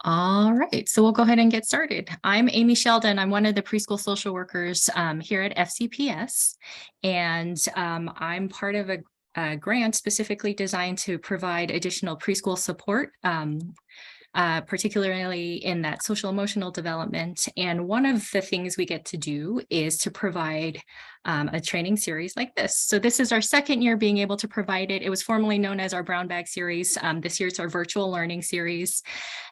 All right, so we'll go ahead and get started. I'm Amy Sheldon. I'm one of the preschool social workers here at FCPS, and I'm part of a grant specifically designed to provide additional preschool support, particularly in that social emotional development. And one of the things we get to do is to provide a training series like this. So this is our second year being able to provide it. It was formerly known as our Brown Bag series. This year it's our virtual learning series.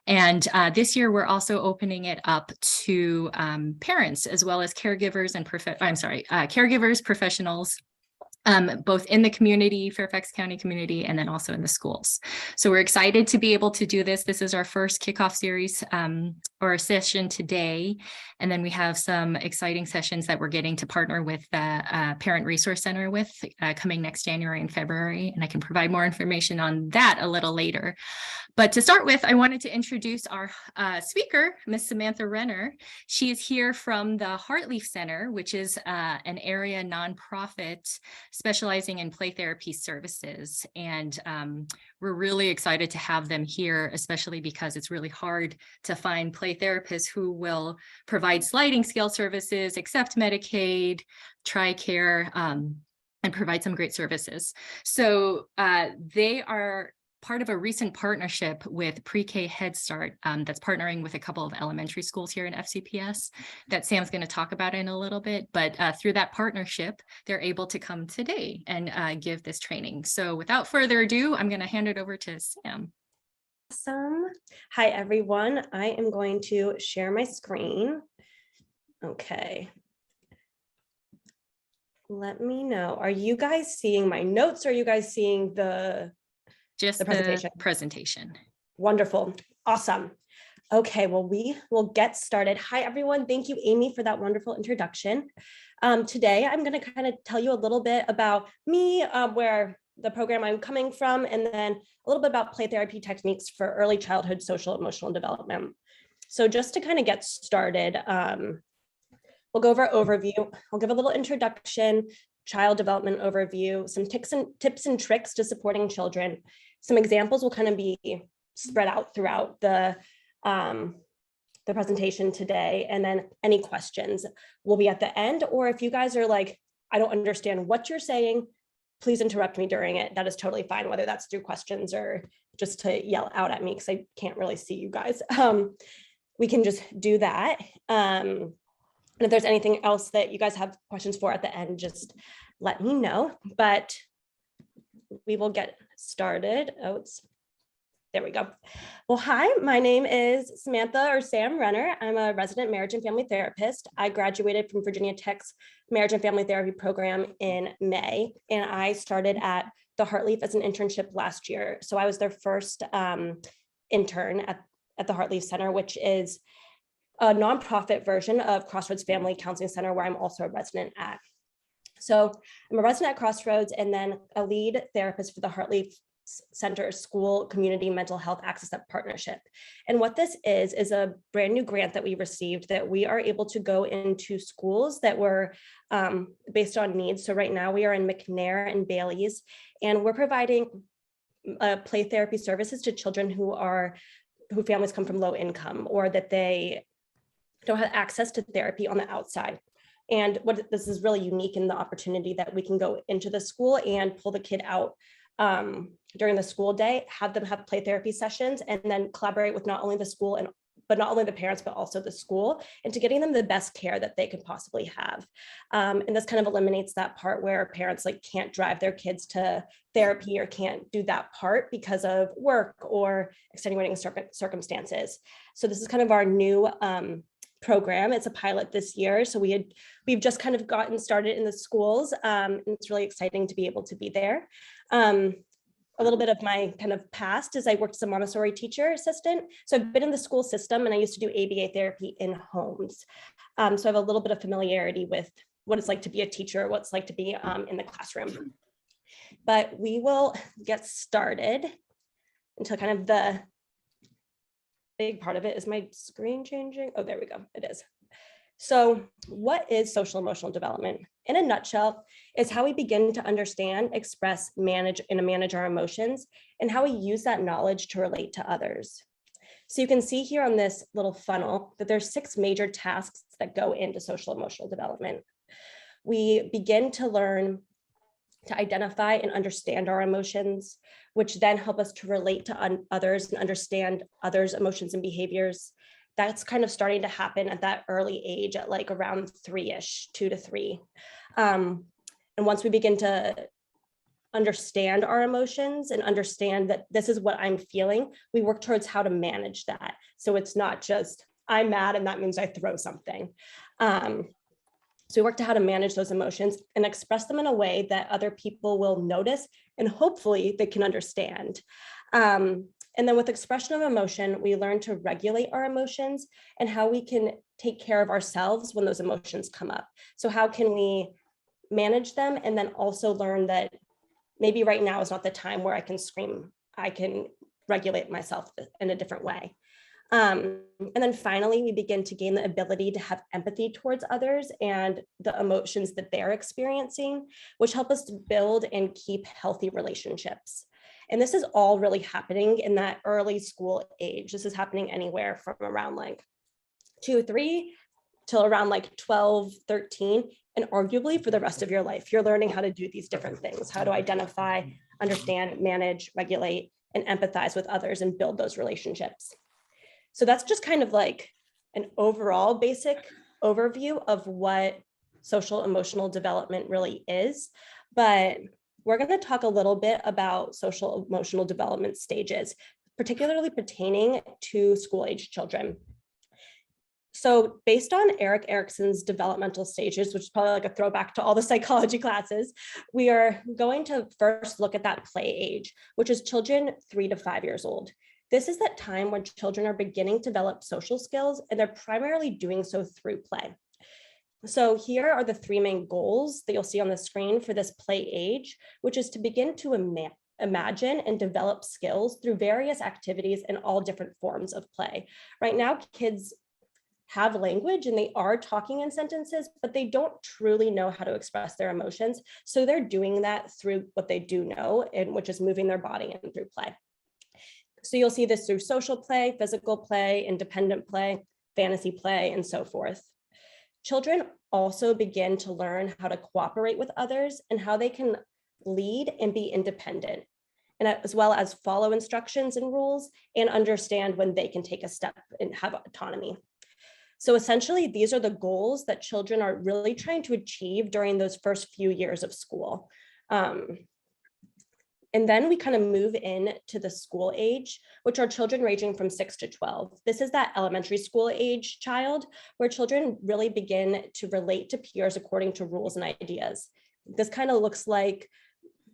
And this year we're also opening it up to parents as well as caregivers and caregivers, professionals, both in the community, Fairfax County community, and then also in the schools. So we're excited to be able to do this. This is our first kickoff series or session today. And then we have some exciting sessions that we're getting to partner with the Parent Resource Center with coming next January and February. And I can provide more information on that a little later. But to start with, I wanted to introduce our speaker, Ms. Samantha Renner. She is here from the Heartleaf Center, which is an area nonprofit specializing in play therapy services. And we're really excited to have them here, especially because it's really hard to find play therapists who will provide sliding scale services, accept Medicaid, TRICARE, and provide some great services. So they are part of a recent partnership with Pre-K Head Start that's partnering with a couple of elementary schools here in FCPS that Sam's going to talk about in a little bit. But through that partnership, they're able to come today and give this training. So without further ado, I'm going to hand it over to Sam. Awesome. Hi, everyone. I am going to share my screen. Okay. Let me know. Are you guys seeing my notes? Or are you guys seeing the presentation? Wonderful. Awesome. Okay, well, we will get started. Hi, everyone. Thank you, Amy, for that wonderful introduction. Today, I'm going to kind of tell you a little bit about me, where the program I'm coming from, and then a little bit about play therapy techniques for early childhood social emotional development. So just to kind of get started, we'll go over overview. I'll give a little introduction, child development overview, some tips and tricks to supporting children. Some examples will kind of be spread out throughout the presentation today. And then any questions will be at the end. Or if you guys are like, I don't understand what you're saying, please interrupt me during it. That is totally fine, whether that's through questions or just to yell out at me because I can't really see you guys. We can just do that. And if there's anything else that you guys have questions for at the end, just let me know. But we will get started. There we go. Well, hi, my name is Samantha or Sam Renner. I'm a resident marriage and family therapist. I graduated from Virginia Tech's marriage and family therapy program in May, and I started at the Heartleaf as an internship last year. So I was their first intern at the Heartleaf Center, which is a nonprofit version of Crossroads Family Counseling Center, where I'm also a resident at. So I'm a resident at Crossroads and then a lead therapist for the Heartleaf Center School Community Mental Health Access Partnership. And what this is a brand new grant that we received that we are able to go into schools that were based on needs. So right now we are in McNair and Bailey's, and we're providing play therapy services to children who families come from low income or that they don't have access to therapy on the outside. And what this is really unique in the opportunity that we can go into the school and pull the kid out during the school day, have them have play therapy sessions, and then collaborate with not only the school but not only the parents, but also the school, into getting them the best care that they could possibly have. And this kind of eliminates that part where parents can't drive their kids to therapy or can't do that part because of work or extenuating circumstances. So this is kind of our new program. It's a pilot this year. So we've just kind of gotten started in the schools. And it's really exciting to be able to be there. A little bit of my kind of past is I worked as a Montessori teacher assistant. So I've been in the school system and I used to do ABA therapy in homes. So I have a little bit of familiarity with what it's like to be a teacher, what it's like to be in the classroom. But we will get started until kind of the big part of it. Is my screen changing? Oh, there we go. It is. So what is social emotional development? In a nutshell, is how we begin to understand, express, manage our emotions, and how we use that knowledge to relate to others. So you can see here on this little funnel that there's 6 major tasks that go into social emotional development. We begin to learn to identify and understand our emotions, which then help us to relate to others and understand others' emotions and behaviors. That's kind of starting to happen at that early age at like around 3-ish, 2 to 3. And once we begin to understand our emotions and understand that this is what I'm feeling, we work towards how to manage that. So it's not just I'm mad and that means I throw something. So we work to how to manage those emotions and express them in a way that other people will notice and hopefully they can understand. And then with expression of emotion, we learn to regulate our emotions and how we can take care of ourselves when those emotions come up. So how can we manage them and then also learn that maybe right now is not the time where I can scream, I can regulate myself in a different way. And then finally, we begin to gain the ability to have empathy towards others and the emotions that they're experiencing, which help us to build and keep healthy relationships. And this is all really happening in that early school age. This is happening anywhere from around like 2, 3 till around like 12, 13, and arguably for the rest of your life. You're learning how to do these different things, how to identify, understand, manage, regulate, and empathize with others and build those relationships. So that's just kind of like an overall basic overview of what social emotional development really is. But we're going to talk a little bit about social emotional development stages, particularly pertaining to school age children. So based on Erik Erikson's developmental stages, which is probably like a throwback to all the psychology classes, we are going to first look at that play age, which is children 3 to 5 years old. This is that time when children are beginning to develop social skills, and they're primarily doing so through play. So here are the 3 main goals that you'll see on the screen for this play age, which is to begin to imagine and develop skills through various activities in all different forms of play. Right now, kids have language and they are talking in sentences, but they don't truly know how to express their emotions. So they're doing that through what they do know, and which is moving their body and through play. So you'll see this through social play, physical play, independent play, fantasy play, and so forth. Children also begin to learn how to cooperate with others and how they can lead and be independent, and as well as follow instructions and rules and understand when they can take a step and have autonomy. So essentially, these are the goals that children are really trying to achieve during those first few years of school. And then we kind of move in to the school age, which are children ranging from 6 to 12. This is that elementary school age child where children really begin to relate to peers according to rules and ideas. This kind of looks like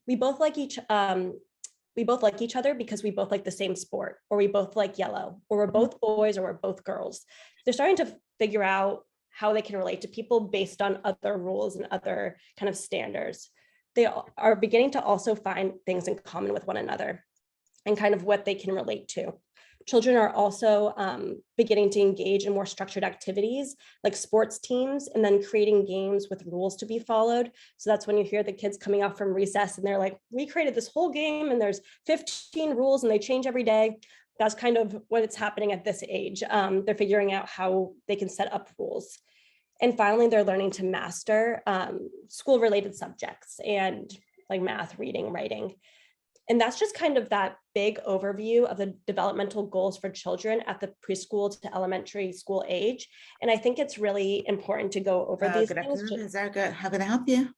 we both like each other because we both like the same sport, or we both like yellow, or we're both boys, or we're both girls. They're starting to figure out how they can relate to people based on other rules and other kind of standards. They are beginning to also find things in common with one another and kind of what they can relate to. Children are also beginning to engage in more structured activities like sports teams, and then creating games with rules to be followed. So that's when you hear the kids coming out from recess and they're like, we created this whole game and there's 15 rules and they change every day. That's kind of what it's happening at this age. They're figuring out how they can set up rules. And finally, they're learning to master school-related subjects and like math, reading, writing. And that's just kind of that big overview of the developmental goals for children at the preschool to elementary school age. And I think it's really important to go over these Good things. afternoon, Ms. Erica. How can I help you?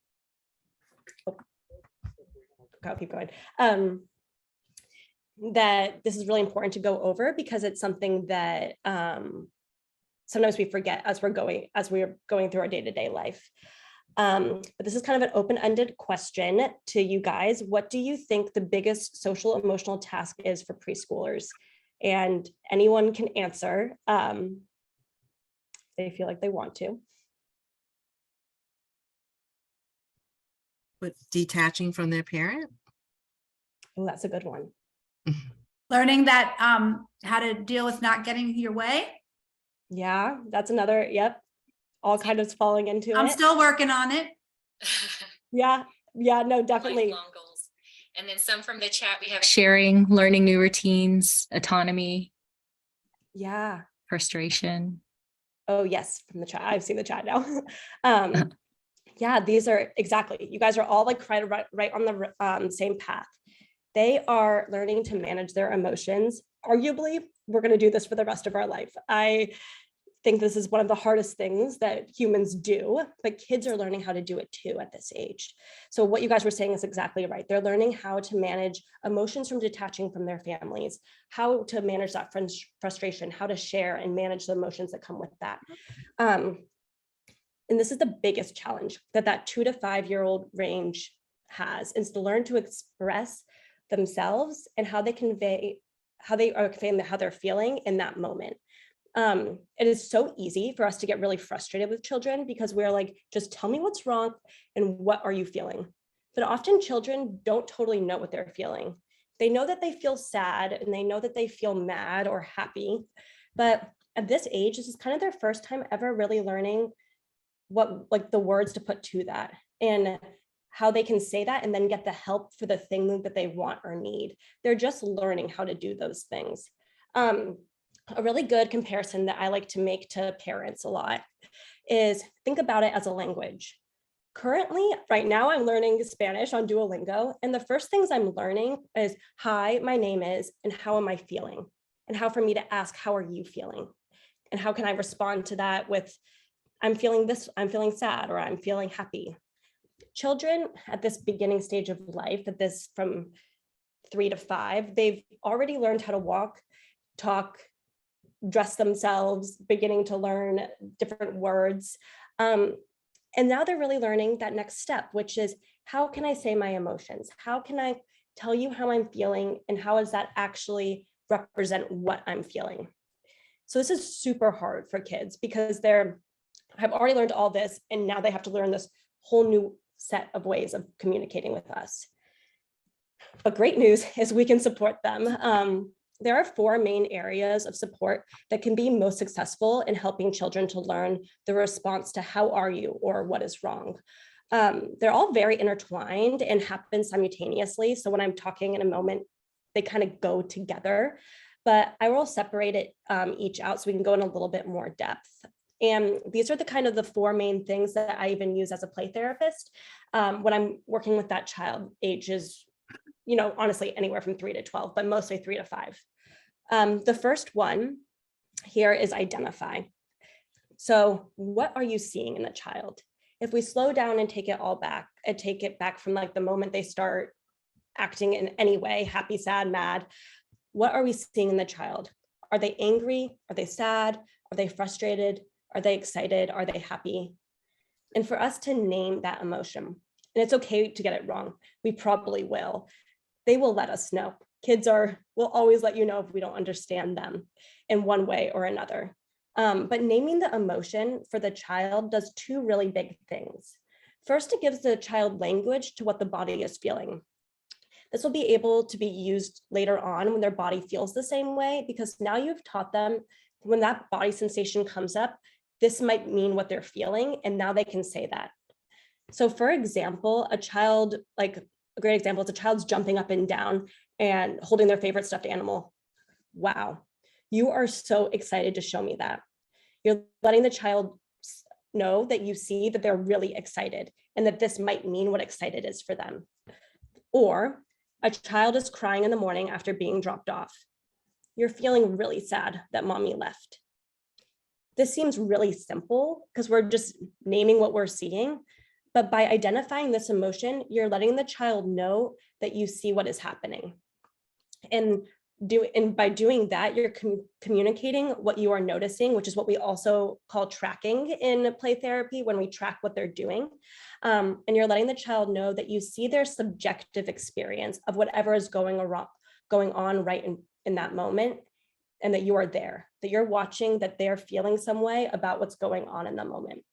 I'll keep going. That this is really important to go over because it's something that sometimes we forget as we're going through our day-to-day life. But this is kind of an open-ended question to you guys. What do you think the biggest social emotional task is for preschoolers? And anyone can answer if they feel like they want to. With detaching from their parent? Oh, that's a good one. Learning that how to deal with not getting your way. Yeah, that's another, yep. All kind of falling into I'm it. still working on it. Yeah, no, definitely. Lifelong goals. And then some from the chat, we have sharing, learning new routines, autonomy. Yeah. frustration. Oh, yes, from the chat. I've seen the chat now. um, yeah, these are exactly, you guys are all like right on the same path. They are learning to manage their emotions. Arguably, we're going to do this for the rest of our life. I think this is one of the hardest things that humans do, but kids are learning how to do it too at this age. So what you guys were saying is exactly right. They're learning how to manage emotions from detaching from their families, how to manage that frustration, how to share and manage the emotions that come with that. And this is the biggest challenge that 2 to 5 year old range has, is to learn to express themselves and how they convey how they're feeling in that moment. It is so easy for us to get really frustrated with children because we're like, just tell me what's wrong and what are you feeling? But often children don't totally know what they're feeling. They know that they feel sad and they know that they feel mad or happy. But at this age, this is kind of their first time ever really learning what, like, the words to put to that and how they can say that and then get the help for the thing that they want or need. They're just learning how to do those things. A really good comparison that I like to make to parents a lot is think about it as a language. Currently, right now, I'm learning Spanish on Duolingo. And the first things I'm learning is, hi, my name is, and how am I feeling? And how for me to ask, how are you feeling? And how can I respond to that with, I'm feeling this, I'm feeling sad, or I'm feeling happy. Children at this beginning stage of life, at this from 3 to 5, they've already learned how to walk, talk, dress themselves, beginning to learn different words. And now they're really learning that next step, which is, how can I say my emotions? How can I tell you how I'm feeling? And how does that actually represent what I'm feeling? So this is super hard for kids because they're have already learned all this, and now they have to learn this whole new set of ways of communicating with us. But great news is we can support them. There are 4 main areas of support that can be most successful in helping children to learn the response to how are you or what is wrong. They're all very intertwined and happen simultaneously. So when I'm talking in a moment, they kind of go together, but I will separate it each out so we can go in a little bit more depth. And these are the 4 main things that I even use as a play therapist when I'm working with that child ages, honestly, anywhere from 3 to 12, but mostly 3 to 5. The first one here is identify. So what are you seeing in the child? If we slow down and take it all back and take it back from like the moment they start acting in any way, happy, sad, mad, what are we seeing in the child? Are they angry? Are they sad? Are they frustrated? Are they excited? Are they happy? And for us to name that emotion, and it's okay to get it wrong, we probably will. They will let us know. Kids will always let you know if we don't understand them in one way or another. But naming the emotion for the child does 2 really big things. First, it gives the child language to what the body is feeling. This will be able to be used later on when their body feels the same way, because now you've taught them when that body sensation comes up, this might mean what they're feeling, and now they can say that. So for example, a great example is a child's jumping up and down and holding their favorite stuffed animal. Wow, you are so excited to show me that. You're letting the child know that you see that they're really excited and that this might mean what excited is for them. Or a child is crying in the morning after being dropped off. You're feeling really sad that mommy left. This seems really simple because we're just naming what we're seeing, but by identifying this emotion, you're letting the child know that you see what is happening. And by doing that, you're communicating what you are noticing, which is what we also call tracking in play therapy, when we track what they're doing. And you're letting the child know that you see their subjective experience of whatever is going on right in that moment, and that you are there, that you're watching, that they're feeling some way about what's going on in the moment.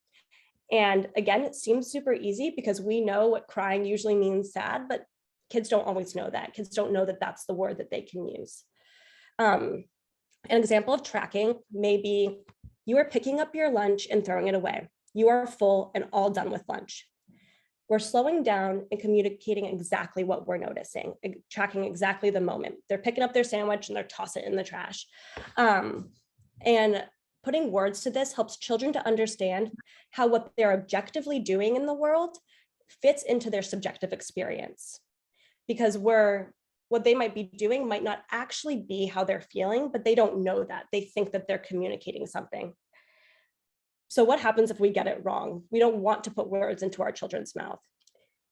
And again, it seems super easy because we know what crying usually means sad, but kids don't always know that. Kids don't know that that's the word that they can use. An example of tracking may be, you are picking up your lunch and throwing it away. You are full and all done with lunch. We're slowing down and communicating exactly what we're noticing, tracking exactly the moment. They're picking up their sandwich and they're tossing it in the trash. And putting words to this helps children to understand how what they're objectively doing in the world fits into their subjective experience. Because what they might be doing might not actually be how they're feeling, but they don't know that. They think that they're communicating something. So what happens if we get it wrong? We don't want to put words into our children's mouth,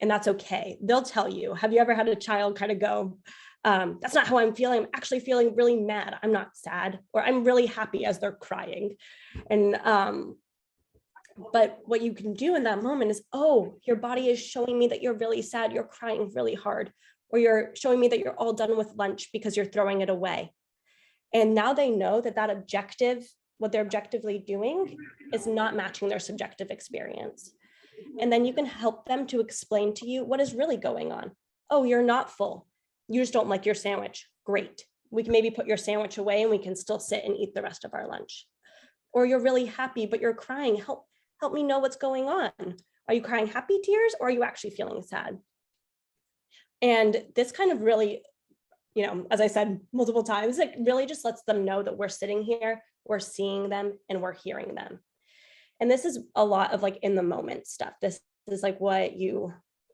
and that's okay. They'll tell you. Have you ever had a child kind of go, that's not how I'm feeling. I'm actually feeling really mad. I'm not sad, or I'm really happy as they're crying. And but what you can do in that moment is, oh, your body is showing me that you're really sad. You're crying really hard, or you're showing me that you're all done with lunch because you're throwing it away. And now they know that that objective, what they're objectively doing, is not matching their subjective experience. And then you can help them to explain to you what is really going on. Oh, you're not full. You just don't like your sandwich. Great. We can maybe put your sandwich away and we can still sit and eat the rest of our lunch. Or you're really happy, but you're crying. Help me know what's going on. Are you crying happy tears, or are you actually feeling sad? And this kind of really, as I said multiple times, it really just lets them know that we're sitting here, we're seeing them, and we're hearing them. And this is a lot of like in the moment stuff. This is like what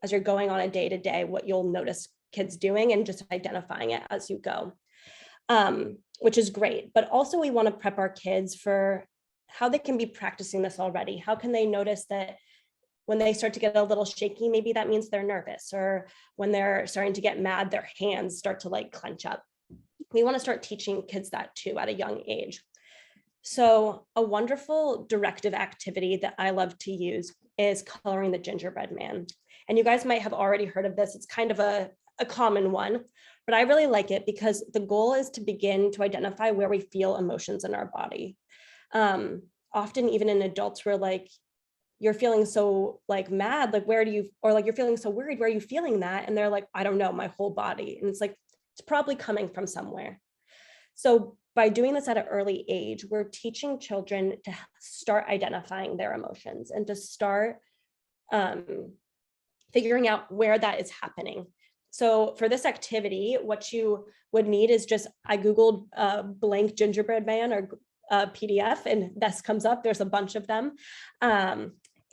as you're going on a day to day, what you'll notice kids doing and just identifying it as you go, which is great. But also we want to prep our kids for how they can be practicing this already. How can they notice that when they start to get a little shaky, maybe that means they're nervous, or when they're starting to get mad, their hands start to like clench up. We want to start teaching kids that too at a young age. So a wonderful directive activity that I love to use is coloring the gingerbread man. And you guys might have already heard of this. It's kind of a common one, but I really like it because the goal is to begin to identify where we feel emotions in our body. Often even in adults, we're like, you're feeling so like mad, like where do you, or like you're feeling so worried, where are you feeling that? And they're like, I don't know, my whole body. And it's like, it's probably coming from somewhere. So by doing this at an early age, we're teaching children to start identifying their emotions and to start figuring out where that is happening. So for this activity, what you would need is just, I Googled blank gingerbread man or PDF, and this comes up. There's a bunch of them.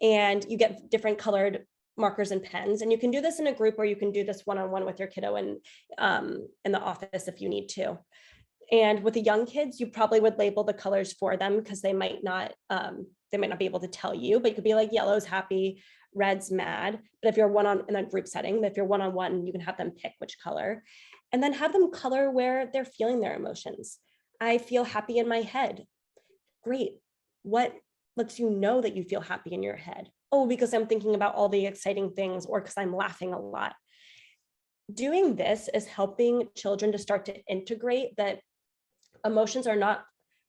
And you get different colored markers and pens. And you can do this in a group, or you can do this one-on-one with your kiddo in the office if you need to. And with the young kids, you probably would label the colors for them because they might not be able to tell you, but you could be like, yellow's happy, red's mad. But if you're in a group setting, if you're one-on-one, you can have them pick which color, and then have them color where they're feeling their emotions. I feel happy in my head. Great. What lets you know that you feel happy in your head? Oh, because I'm thinking about all the exciting things, or because I'm laughing a lot. Doing this is helping children to start to integrate that emotions are not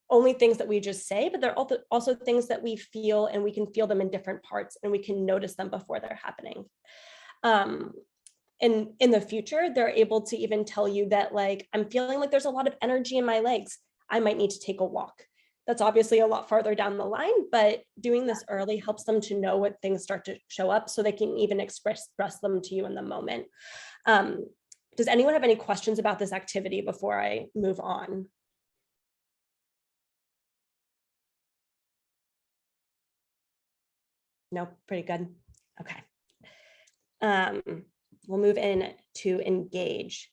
only things that we just say, but they're also things that we feel, and we can feel them in different parts, and we can notice them before they're happening. And in the future, they're able to even tell you that, like, I'm feeling like there's a lot of energy in my legs. I might need to take a walk. That's obviously a lot farther down the line, but doing this early helps them to know what things start to show up, so they can even express them to you in the moment. Does anyone have any questions about this activity before I move on? No, pretty good. Okay. We'll move in to engage.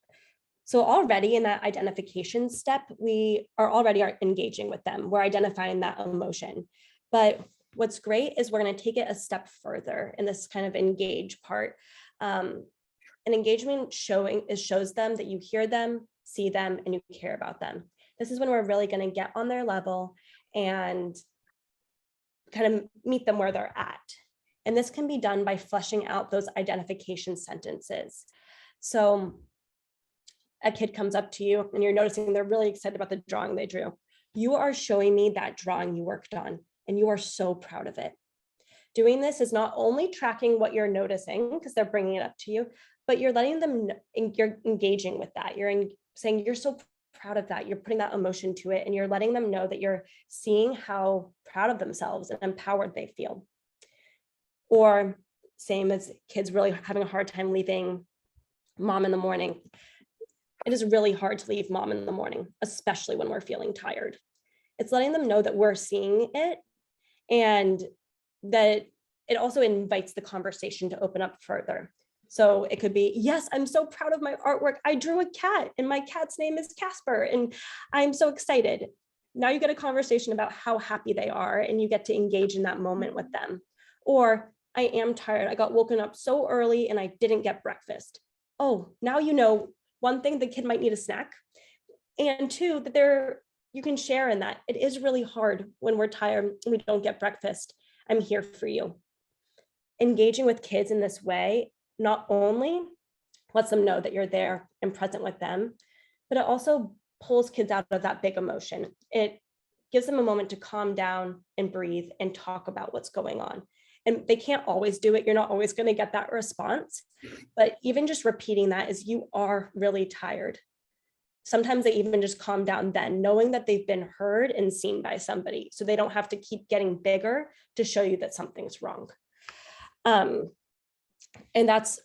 So already in that identification step, we are already engaging with them. We're identifying that emotion. But what's great is we're going to take it a step further in this kind of engage part. And engagement shows them that you hear them, see them, and you care about them. This is when we're really going to get on their level and kind of meet them where they're at. And this can be done by fleshing out those identification sentences. So a kid comes up to you and you're noticing they're really excited about the drawing they drew. You are showing me that drawing you worked on, and you are so proud of it. Doing this is not only tracking what you're noticing, because they're bringing it up to you, but you're letting them, you're engaging with that. You're saying you're so proud of that. You're putting that emotion to it, and you're letting them know that you're seeing how proud of themselves and empowered they feel. Or same as kids really having a hard time leaving mom in the morning. It is really hard to leave mom in the morning, especially when we're feeling tired. it's letting them know that we're seeing it and that it also invites the conversation to open up further. So it could be, yes, I'm so proud of my artwork. I drew a cat and my cat's name is Casper and I'm so excited. Now you get a conversation about how happy they are and you get to engage in that moment with them. Or I am tired. I got woken up so early and I didn't get breakfast. Oh, now you know, one thing, the kid might need a snack. And two, that you can share in that. It is really hard when we're tired and we don't get breakfast. I'm here for you. Engaging with kids in this way not only lets them know that you're there and present with them, but it also pulls kids out of that big emotion. It gives them a moment to calm down and breathe and talk about what's going on. And they can't always do it. You're not always going to get that response, but even just repeating that is, you are really tired. Sometimes they even just calm down then, knowing that they've been heard and seen by somebody, so they don't have to keep getting bigger to show you that something's wrong. And that's,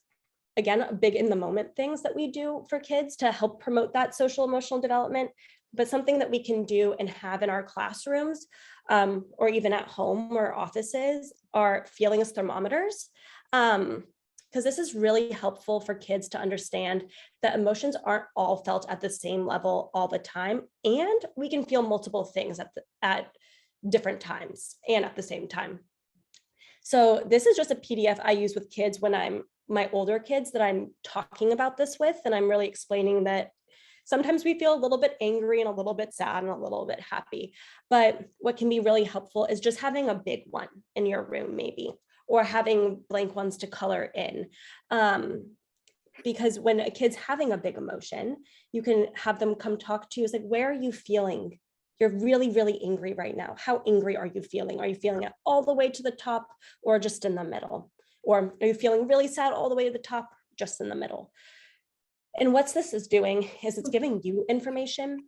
again, big in the moment things that we do for kids to help promote that social emotional development, but something that we can do and have in our classrooms or even at home or offices are feelings thermometers. Because this is really helpful for kids to understand that emotions aren't all felt at the same level all the time. And we can feel multiple things at different times and at the same time. So this is just a PDF I use with kids when I'm my older kids that I'm talking about this with, and I'm really explaining that sometimes we feel a little bit angry and a little bit sad and a little bit happy. But what can be really helpful is just having a big one in your room maybe, or having blank ones to color in. Because when a kid's having a big emotion, you can have them come talk to you. It's like, where are you feeling? You're really, really angry right now. How angry are you feeling? Are you feeling it all the way to the top or just in the middle? Or are you feeling really sad all the way to the top, just in the middle? And what this is doing is it's giving you information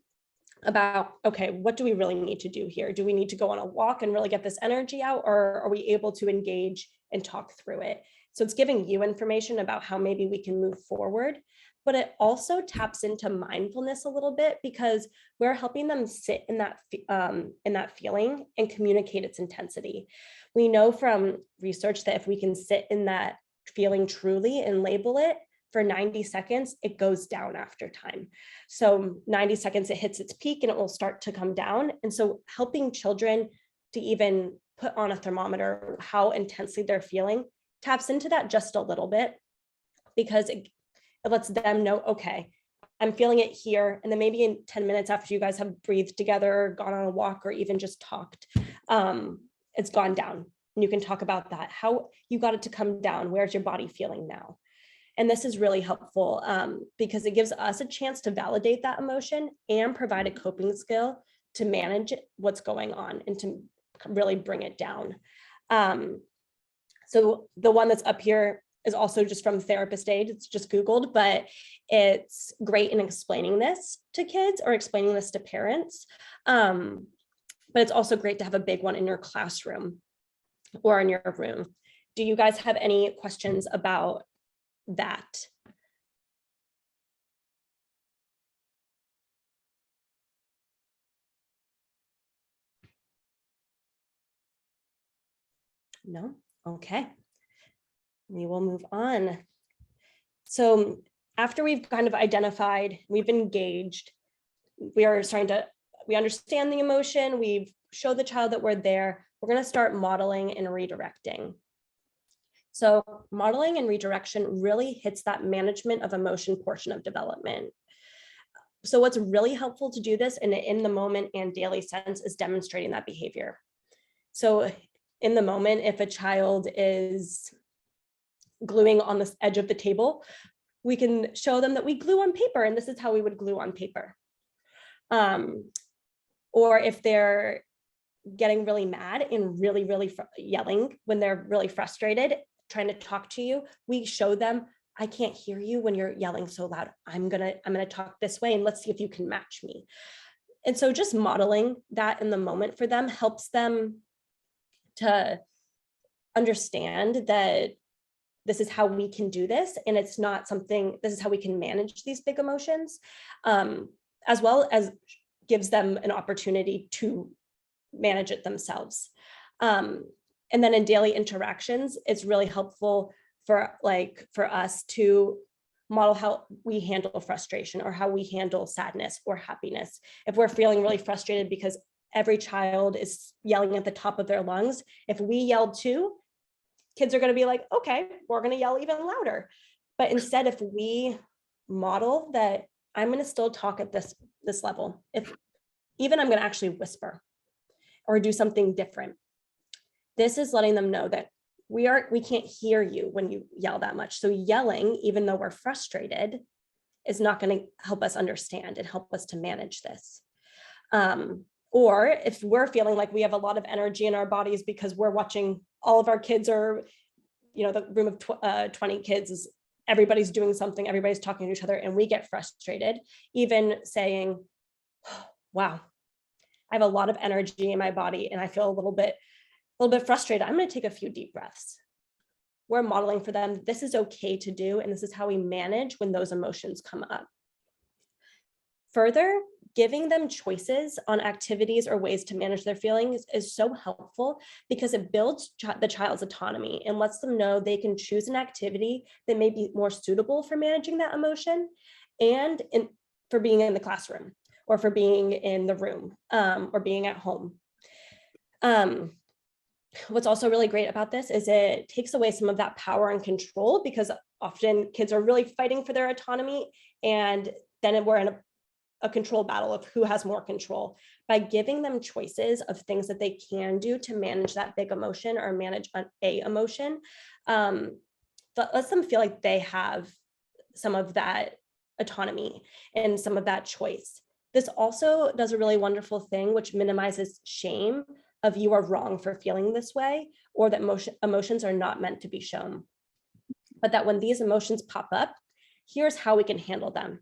about, okay, what do we really need to do here? Do we need to go on a walk and really get this energy out, or are we able to engage and talk through it? So it's giving you information about how maybe we can move forward, but it also taps into mindfulness a little bit, because we're helping them sit in that feeling and communicate its intensity. We know from research that if we can sit in that feeling truly and label it for 90 seconds, it goes down after time. So 90 seconds, it hits its peak and it will start to come down. And so helping children to even put on a thermometer how intensely they're feeling taps into that just a little bit, because it lets them know, okay, I'm feeling it here. And then maybe in 10 minutes after you guys have breathed together, gone on a walk, or even just talked, it's gone down. And you can talk about that, how you got it to come down. Where's your body feeling now? And this is really helpful because it gives us a chance to validate that emotion and provide a coping skill to manage what's going on and to really bring it down. So the one that's up here is also just from Therapist Aid. It's just Googled, but it's great in explaining this to kids or explaining this to parents. But it's also great to have a big one in your classroom or in your room. Do you guys have any questions about that? No? Okay. We will move on. So after we've kind of identified, we've engaged, we understand the emotion, we've showed the child that we're there, we're going to start modeling and redirecting. So modeling and redirection really hits that management of emotion portion of development. So what's really helpful to do this in the moment and daily sense is demonstrating that behavior. So in the moment, if a child is gluing on the edge of the table, we can show them that we glue on paper, and this is how we would glue on paper. Or if they're getting really mad and really yelling when they're really frustrated, trying to talk to you, we show them, I can't hear you when you're yelling so loud. I'm gonna talk this way and let's see if you can match me. And so just modeling that in the moment for them helps them to understand that this is how we can do this, and it's not something, this is how we can manage these big emotions, as well as gives them an opportunity to manage it themselves. And then in daily interactions, it's really helpful for us to model how we handle frustration or how we handle sadness or happiness. If we're feeling really frustrated because every child is yelling at the top of their lungs, if we yell too, kids are going to be like, okay, we're going to yell even louder. But instead, if we model that I'm going to still talk at this level, if even I'm going to actually whisper or do something different, this is letting them know that we can't hear you when you yell that much. So yelling, even though we're frustrated, is not going to help us understand and help us to manage this. Or if we're feeling like we have a lot of energy in our bodies because we're watching all of our kids, or the room of 20 kids is everybody's doing something, everybody's talking to each other, and we get frustrated, even saying, wow, I have a lot of energy in my body and I feel a little bit frustrated. I'm going to take a few deep breaths. We're modeling for them, this is okay to do, and this is how we manage when those emotions come up. Further, giving them choices on activities or ways to manage their feelings is so helpful because it builds the child's autonomy and lets them know they can choose an activity that may be more suitable for managing that emotion and for being in the classroom or for being in the room or being at home. What's also really great about this is it takes away some of that power and control, because often kids are really fighting for their autonomy, and then we're in a control battle of who has more control. By giving them choices of things that they can do to manage that big emotion or manage a emotion, that lets them feel like they have some of that autonomy and some of that choice. This also does a really wonderful thing, which minimizes shame of you are wrong for feeling this way, or that emotions are not meant to be shown. But that when these emotions pop up, here's how we can handle them.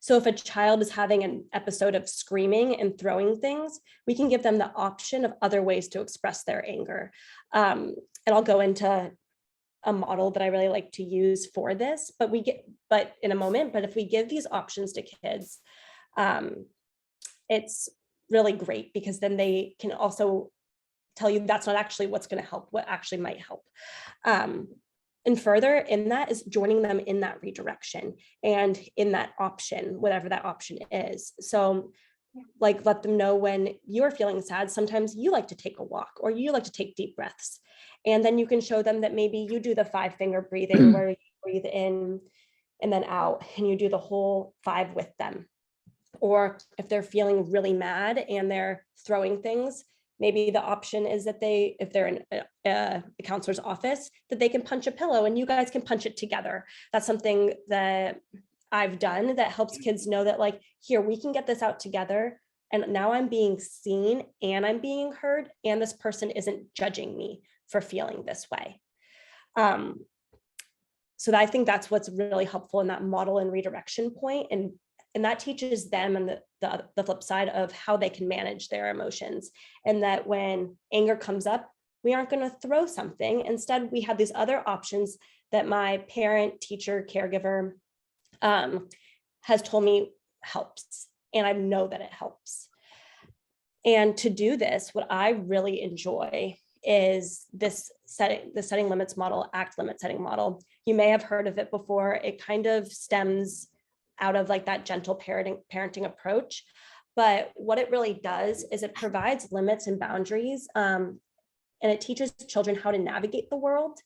So if a child is having an episode of screaming and throwing things, we can give them the option of other ways to express their anger. And I'll go into a model that I really like to use for this, but in a moment. But if we give these options to kids, it's really great, because then they can also tell you that's not actually what's going to help, what actually might help. And further in that is joining them in that redirection and in that option, whatever that option is. So let them know when you're feeling sad, sometimes you like to take a walk or you like to take deep breaths. And then you can show them that maybe you do the 5-finger breathing where you breathe in and then out, and you do the whole 5 with them. Or if they're feeling really mad and they're throwing things, maybe the option is that if they're in a counselor's office, that they can punch a pillow and you guys can punch it together. That's something that I've done that helps kids know that, here, we can get this out together. And now I'm being seen and I'm being heard, and this person isn't judging me for feeling this way. So I think that's what's really helpful in that model and redirection point. And that teaches them and the flip side of how they can manage their emotions. And that when anger comes up, we aren't going to throw something. Instead, we have these other options that my parent, teacher, caregiver has told me helps. And I know that it helps. And to do this, what I really enjoy is the setting limits model, ACT limit setting model. You may have heard of it before. It kind of stems out of that gentle parenting approach. But what it really does is it provides limits and boundaries, and it teaches children how to navigate the world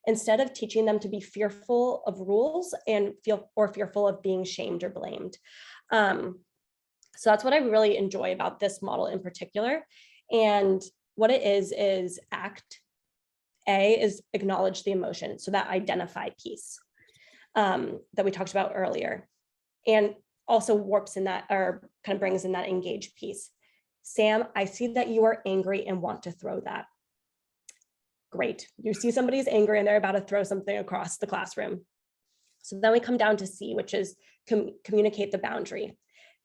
instead of teaching them to be fearful of rules and fearful of being shamed or blamed. So that's what I really enjoy about this model in particular. And what it is ACT. A is acknowledge the emotion, so that identify piece that we talked about earlier. And also warps in that, or kind of brings in that engage piece. Sam, I see that you are angry and want to throw that. Great. You see somebody's angry and they're about to throw something across the classroom. So then we come down to C, which is communicate the boundary.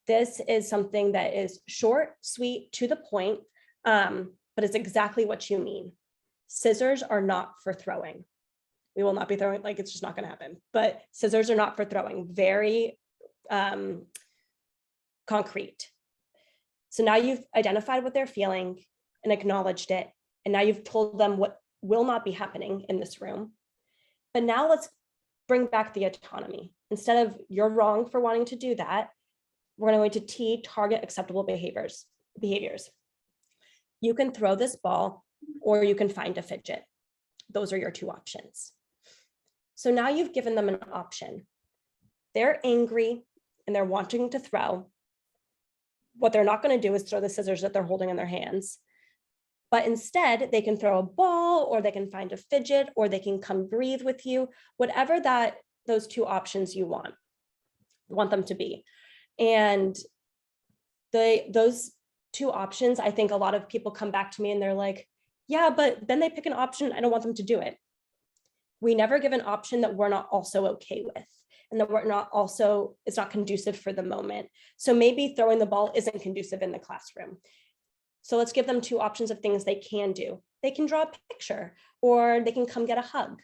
This is something that is short, sweet, to the point, but it's exactly what you mean. Scissors are not for throwing. We will not be throwing, it's just not going to happen. But scissors are not for throwing. Very concrete. So now you've identified what they're feeling and acknowledged it. And now you've told them what will not be happening in this room. But now let's bring back the autonomy. Instead of you're wrong for wanting to do that, we're going to target acceptable behaviors. You can throw this ball or you can find a fidget. Those are your two options. So now you've given them an option. They're angry and they're wanting to throw. What they're not going to do is throw the scissors that they're holding in their hands. But instead, they can throw a ball, or they can find a fidget, or they can come breathe with you, whatever those two options you want them to be. And those two options, I think a lot of people come back to me and they're like, yeah, but then they pick an option, I don't want them to do it. We never give an option that we're not also okay with, and that it's not conducive for the moment. So maybe throwing the ball isn't conducive in the classroom. So let's give them two options of things they can do. They can draw a picture, or they can come get a hug.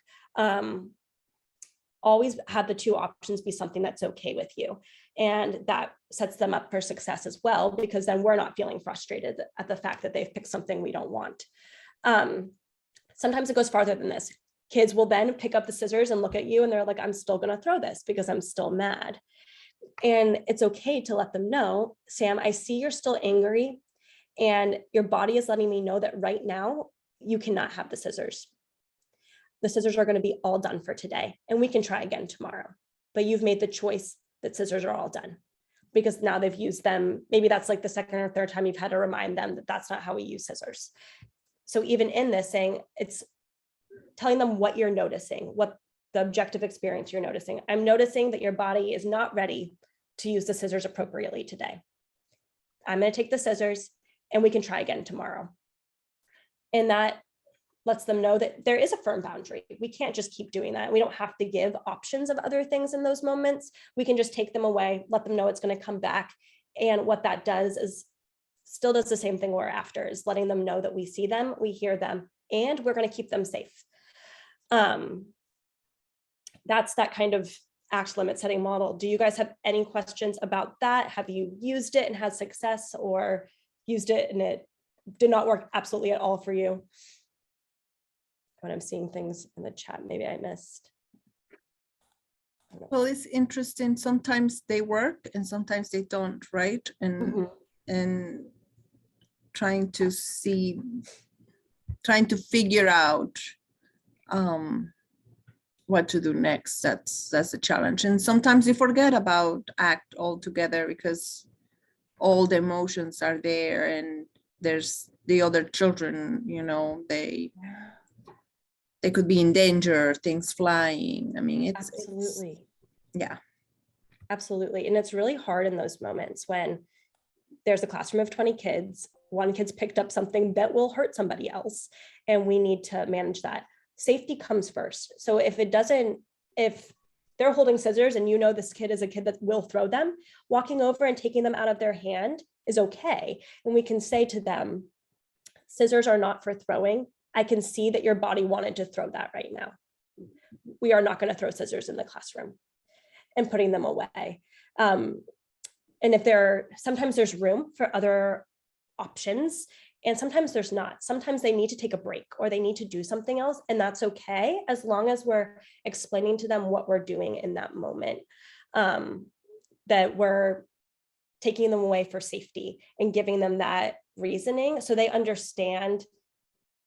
Always have the two options be something that's okay with you. And that sets them up for success as well, because then we're not feeling frustrated at the fact that they've picked something we don't want. Sometimes it goes farther than this. Kids will then pick up the scissors and look at you and they're like, I'm still going to throw this because I'm still mad. And it's okay to let them know, Sam, I see you're still angry, and your body is letting me know that right now you cannot have the scissors. The scissors are going to be all done for today, and we can try again tomorrow. But you've made the choice that scissors are all done, because now they've used them. Maybe that's like the second or third time you've had to remind them that that's not how we use scissors. So even in this, saying, it's telling them what you're noticing, what the objective experience you're noticing. I'm noticing that your body is not ready to use the scissors appropriately today. I'm going to take the scissors and we can try again tomorrow. And that lets them know that there is a firm boundary. We can't just keep doing that. We don't have to give options of other things in those moments. We can just take them away, let them know it's going to come back. And what that does is still does the same thing we're after, is letting them know that we see them, we hear them, and we're going to keep them safe. That's that kind of ACT limit setting model. Do you guys have any questions about that? Have you used it and had success, or used it and it did not work absolutely at all for you? When I'm seeing things in the chat, maybe I missed. Well, it's interesting. Sometimes they work and sometimes they don't, right? And trying to figure out what to do next. That's a challenge. And sometimes you forget about ACT altogether because all the emotions are there, and there's the other children, you know, they could be in danger, things flying. I mean, it's absolutely. Yeah. Absolutely. And it's really hard in those moments when there's a classroom of 20 kids, one kid's picked up something that will hurt somebody else, and we need to manage that. Safety comes first. So if they're holding scissors and you know this kid is a kid that will throw them, walking over and taking them out of their hand is okay. And we can say to them, scissors are not for throwing. I can see that your body wanted to throw that right now. We are not going to throw scissors in the classroom, and putting them away. And sometimes there's room for other options, and sometimes there's not. Sometimes they need to take a break or they need to do something else, and that's okay, as long as we're explaining to them what we're doing in that moment, that we're taking them away for safety and giving them that reasoning so they understand.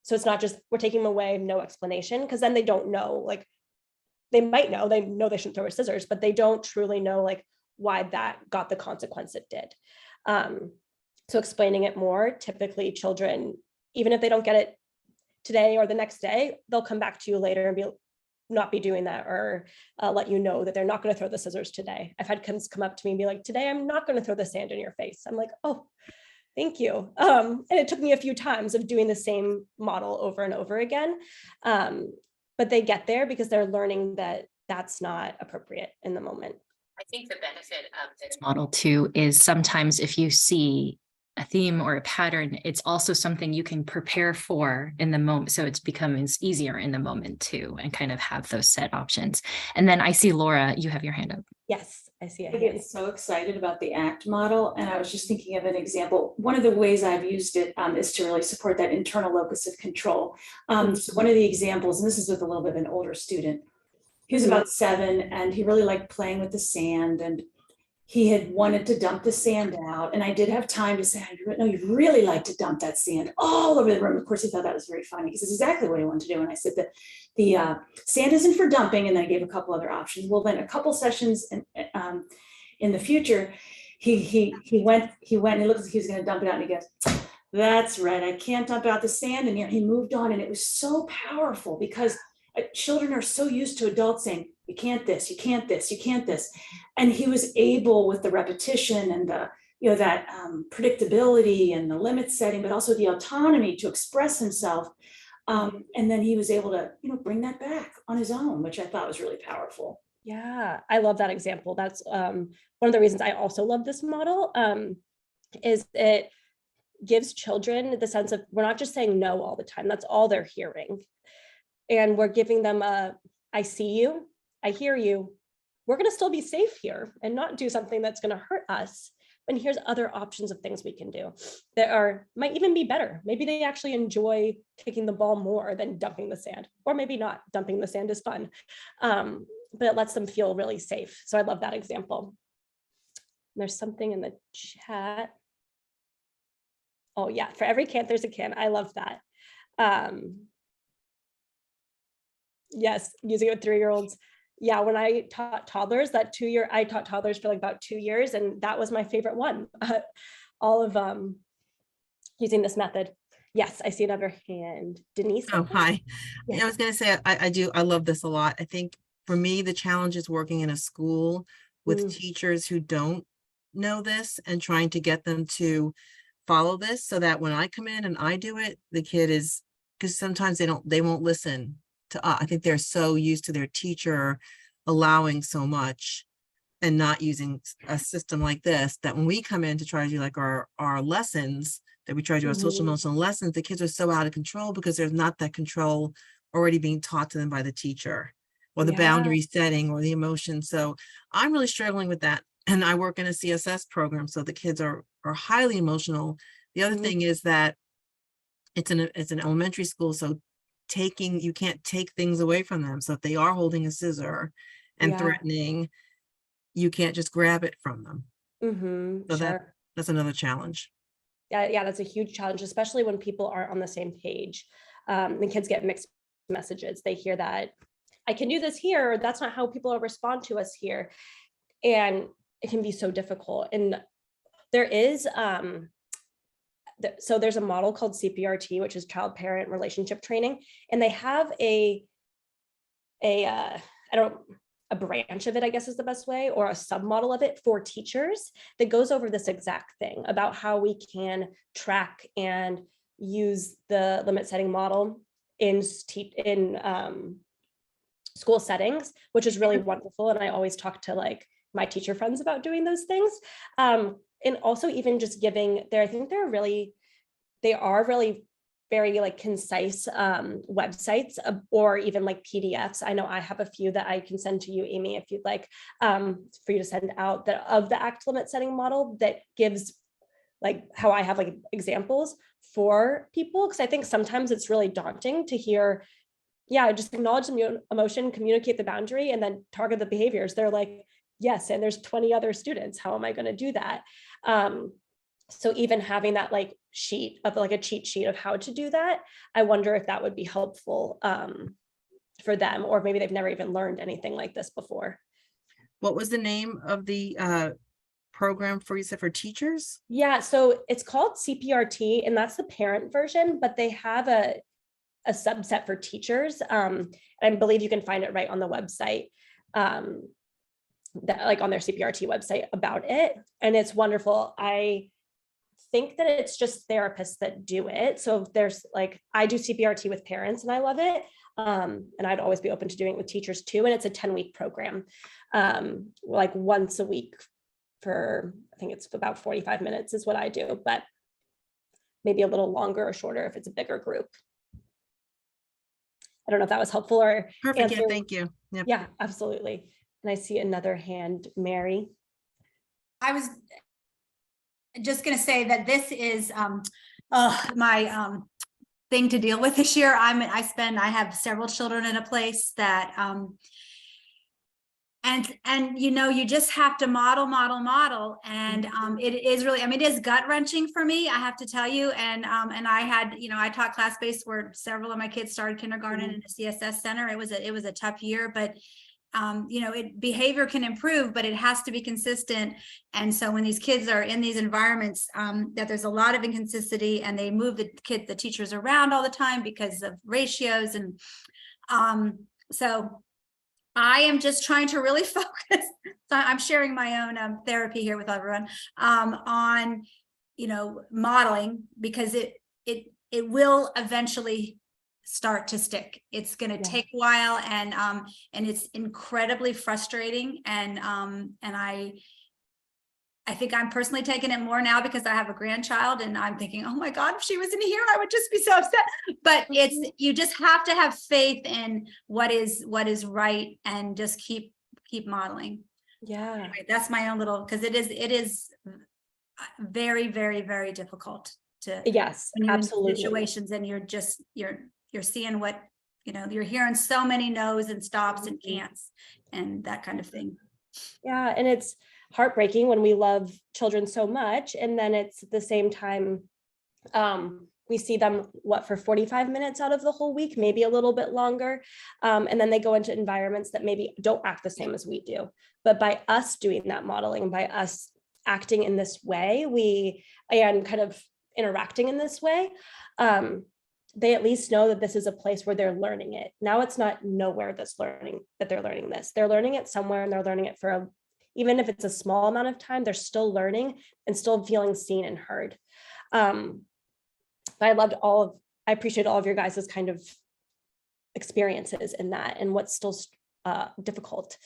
So it's not just we're taking them away, no explanation, because then they don't know, like they might know, they know they shouldn't throw scissors, but they don't truly know like why that got the consequence it did. So explaining it more, typically children, even if they don't get it today or the next day, they'll come back to you later and not be doing that, or let you know that they're not going to throw the scissors today. I've had kids come up to me and be like, today I'm not going to throw the sand in your face. I'm like, oh, thank you. And it took me a few times of doing the same model over and over again. But they get there because they're learning that that's not appropriate in the moment. I think the benefit of this model too is sometimes if you see a theme or a pattern, it's also something you can prepare for in the moment. So it's becomes easier in the moment too, and kind of have those set options. And then I see Laura, you have your hand up. Yes, I see a I hand. get so excited about the ACT model, and I was just thinking of an example. One of the ways I've used it is to really support that internal locus of control. So one of the examples, and this is with a little bit of an older student, he was about 7 and he really liked playing with the sand, and he had wanted to dump the sand out. And I did have time to say, no, you'd really like to dump that sand all over the room. Of course, he thought that was very funny because it's exactly what he wanted to do. And I said that the sand isn't for dumping. And then I gave a couple other options. Well, then a couple sessions in the future, he went and it looked like he was going to dump it out. And he goes, that's right, I can't dump out the sand. And he moved on. And it was so powerful because children are so used to adults saying, you can't this, you can't this, you can't this. And he was able, with the repetition and the, that predictability and the limit setting, but also the autonomy to express himself. And then he was able to, bring that back on his own, which I thought was really powerful. Yeah, I love that example. That's one of the reasons I also love this model, is it gives children the sense of, we're not just saying no all the time. That's all they're hearing. And we're giving them I see you, I hear you, we're going to still be safe here and not do something that's going to hurt us. And here's other options of things we can do that might even be better. Maybe they actually enjoy kicking the ball more than dumping the sand, or maybe not. Dumping the sand is fun, but it lets them feel really safe. So I love that example. There's something in the chat. Oh yeah, for every can't, there's a can. I love that. Yes, using it with 3-year-olds. Yeah, when I taught toddlers, I taught toddlers for like about 2 years, and that was my favorite one. All of using this method. Yes, I see another hand. Denise. Oh, hi. Yes. I was going to say, I love this a lot. I think for me, the challenge is working in a school with teachers who don't know this and trying to get them to follow this so that when I come in and I do it, the kid is, because sometimes they won't listen to us. I think they're so used to their teacher allowing so much and not using a system like this, that when we come in to try to do like our lessons, that we try to do our social emotional lessons, the kids are so out of control because there's not that control already being taught to them by the teacher, or the boundary setting, or the emotion. So I'm really struggling with that. And I work in a CSS program, so the kids are highly emotional. The other thing is that it's an elementary school, so you can't take things away from them. So if they are holding a scissor and threatening, you can't just grab it from them. So that's another challenge. Yeah, that's a huge challenge, especially when people aren't on the same page. The kids get mixed messages. They hear that I can do this here, or that's not how people respond to us here. And it can be so difficult. And there is, so there's a model called CPRT, which is child parent relationship training. And they have a branch of it, I guess is the best way, or a submodel of it for teachers that goes over this exact thing about how we can track and use the limit setting model in school settings, which is really wonderful. And I always talk to like my teacher friends about doing those things. And also even just giving I think they are really very like concise websites, or even like PDFs. I know I have a few that I can send to you, Amy, if you'd like, for you to send out of the ACT limit setting model that gives like how I have like examples for people. Because I think sometimes it's really daunting to hear, just acknowledge the emotion, communicate the boundary, and then target the behaviors. They're like, yes, and there's 20 other students. How am I going to do that? So even having that like sheet of like a cheat sheet of how to do that, I wonder if that would be helpful for them, or maybe they've never even learned anything like this before. What was the name of the program for teachers? Yeah, so it's called CPRT, and that's the parent version, but they have a subset for teachers. And I believe you can find it right on the website. That like on their CPRT website about it. And it's wonderful. I think that it's just therapists that do it. So there's like, I do CPRT with parents and I love it. And I'd always be open to doing it with teachers too. And it's a 10-week program, like once a week for, I think it's about 45 minutes is what I do. But maybe a little longer or shorter if it's a bigger group. I don't know if that was helpful or Perfect. Yeah, answer. thank you. Yep. Yeah, absolutely. And I see another hand, Mary. I was just going to say that this is my thing to deal with this year. I have several children in a place that and you know, you just have to model. And it is really, I mean, it is gut wrenching for me, I have to tell you. And I had, you know, I taught class-based where several of my kids started kindergarten in a CSS center. It was a tough year, but you know, behavior can improve, but it has to be consistent. And so when these kids are in these environments, that there's a lot of inconsistency, and they move the teachers around all the time because of ratios. And so I am just trying to really focus. So I'm sharing my own therapy here with everyone on, you know, modeling, because it will eventually start to stick. It's going to take a while, and it's incredibly frustrating. And I think I'm personally taking it more now because I have a grandchild, and I'm thinking, oh my God, if she was in here, I would just be so upset. But you just have to have faith in what is right, and just keep modeling. Yeah. Anyway, that's my own little, because it is very, very, very difficult to, Yes, when you're in absolutely. situations and you're seeing what, you know, you're hearing so many no's and stops and can'ts and that kind of thing. Yeah, and it's heartbreaking when we love children so much, and then it's at the same time, we see them for 45 minutes out of the whole week, maybe a little bit longer, and then they go into environments that maybe don't act the same as we do. But by us doing that modeling, by us acting in this way, and kind of interacting in this way, they at least know that this is a place where they're learning it. Now it's not nowhere that they're learning this. They're learning it somewhere, and they're learning it for even if it's a small amount of time, they're still learning and still feeling seen and heard. I appreciate all of your guys' kind of experiences in that, and what's still difficult.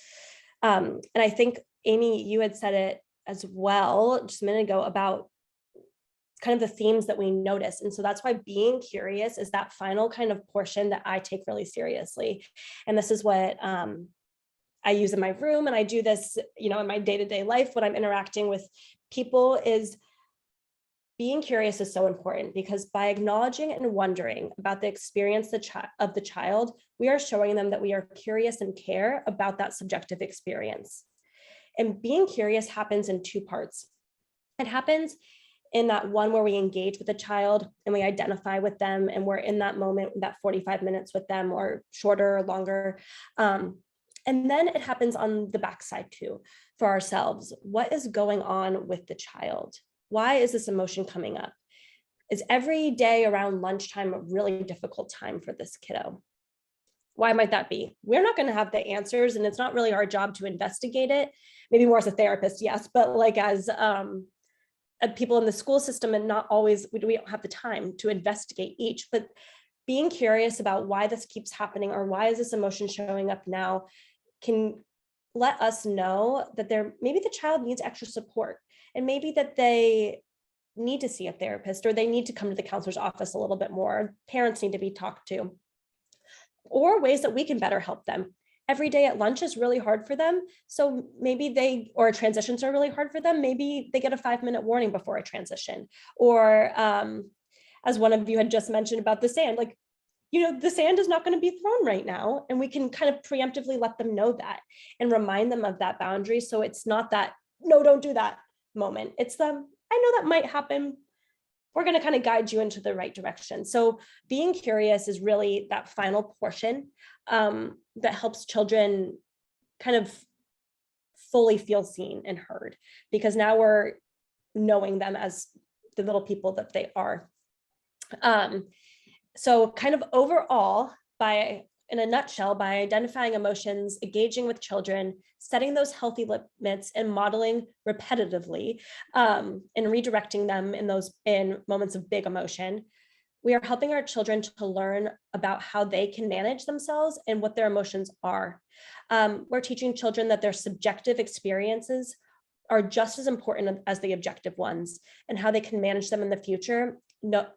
And I think, Amy, you had said it as well just a minute ago about kind of the themes that we notice. And so that's why being curious is that final kind of portion that I take really seriously. And this is what I use in my room, and I do this, you know, in my day-to-day life when I'm interacting with people. Is being curious is so important, because by acknowledging and wondering about the experience of the child, we are showing them that we are curious and care about that subjective experience. And being curious happens in two parts. It happens in that one where we engage with the child and we identify with them, and we're in that moment, that 45 minutes with them, or shorter or longer. And then it happens on the backside too, for ourselves. What is going on with the child? Why is this emotion coming up? Is every day around lunchtime a really difficult time for this kiddo? Why might that be? We're not going to have the answers, and it's not really our job to investigate it. Maybe more as a therapist, yes, but like as people in the school system, and not always, we don't have the time to investigate each. But being curious about why this keeps happening, or why is this emotion showing up now, can let us know that maybe the child needs extra support, and maybe that they need to see a therapist, or they need to come to the counselor's office a little bit more. Parents need to be talked to, or ways that we can better help them. Every day at lunch is really hard for them. So maybe or transitions are really hard for them. Maybe they get a 5-minute warning before a transition. Or as one of you had just mentioned about the sand, like, you know, the sand is not going to be thrown right now. And we can kind of preemptively let them know that and remind them of that boundary. So it's not that, no, don't do that moment. It's I know that might happen. We're going to kind of guide you into the right direction. So being curious is really that final portion that helps children kind of fully feel seen and heard, because now we're knowing them as the little people that they are. So kind of overall, in a nutshell, by identifying emotions, engaging with children, setting those healthy limits, and modeling repetitively, and redirecting them in moments of big emotion, we are helping our children to learn about how they can manage themselves and what their emotions are. We're teaching children that their subjective experiences are just as important as the objective ones, and how they can manage them in the future, no,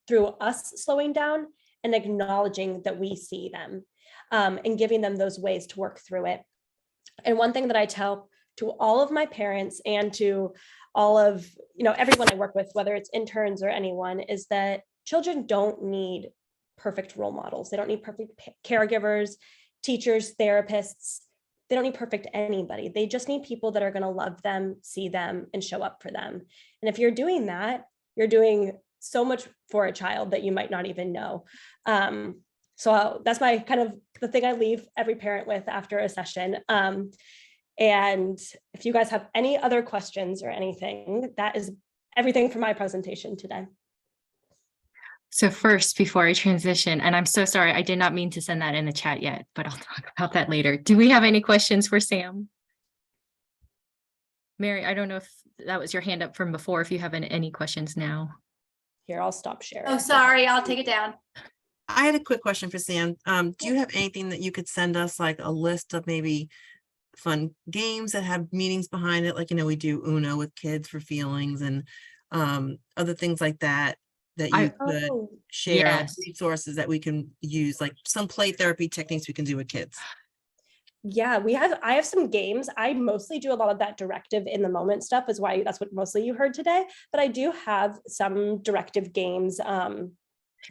through us slowing down and acknowledging that we see them, and giving them those ways to work through it. And one thing that I tell to all of my parents and to all of, everyone I work with, whether it's interns or anyone, is that children don't need perfect role models. They don't need perfect caregivers, teachers, therapists. They don't need perfect anybody. They just need people that are going to love them, see them, and show up for them. And if you're doing that, you're doing so much for a child that you might not even know. So that's my kind of the thing I leave every parent with after a session. And if you guys have any other questions or anything, that is everything for my presentation today. So first, before I transition, and I'm so sorry, I did not mean to send that in the chat yet, but I'll talk about that later. Do we have any questions for Sam? Mary, I don't know if that was your hand up from before, if you have any questions now. Here, I'll stop sharing. Oh, sorry, I'll take it down. I had a quick question for Sam. Do you have anything that you could send us, like a list of maybe fun games that have meanings behind it? Like, we do Uno with kids for feelings and other things like that, that you could share, Yes. resources that we can use, like some play therapy techniques we can do with kids. Yeah, I have some games. I mostly do a lot of that directive in the moment stuff, is why that's what mostly you heard today. But I do have some directive games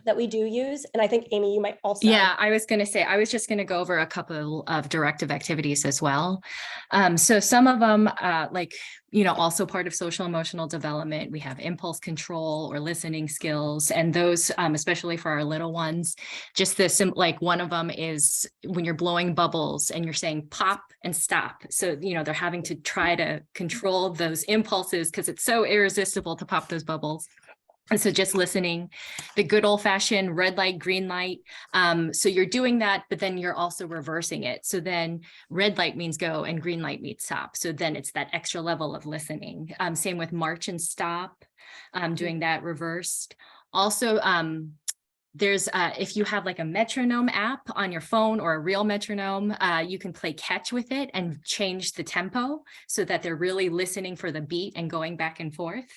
that we do use. And I think, Amy, you might also. Yeah, I was going to say, I was just going to go over a couple of directive activities as well. So some of them, also part of social emotional development, we have impulse control or listening skills. And those, especially for our little ones, just like one of them is when you're blowing bubbles and you're saying pop and stop. So, they're having to try to control those impulses because it's so irresistible to pop those bubbles. And so just listening, the good old fashioned red light, green light. So you're doing that, but then you're also reversing it. So then red light means go and green light means stop. So then it's that extra level of listening. Same with march and stop, doing that reversed. Also, there's if you have like a metronome app on your phone or a real metronome, you can play catch with it and change the tempo so that they're really listening for the beat and going back and forth.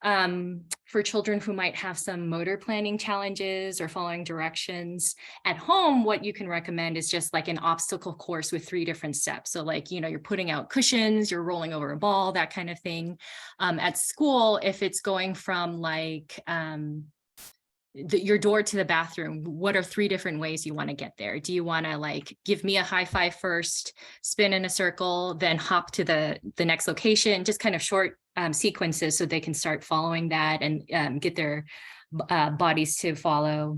For children who might have some motor planning challenges or following directions at home, what you can recommend is just like an obstacle course with 3 different steps. So like, you're putting out cushions, you're rolling over a ball, that kind of thing. At school, if it's going from like, your door to the bathroom, what are 3 different ways you want to get there? Do you want to like give me a high five first, spin in a circle, then hop to the next location? Just kind of short sequences so they can start following that and get their bodies to follow.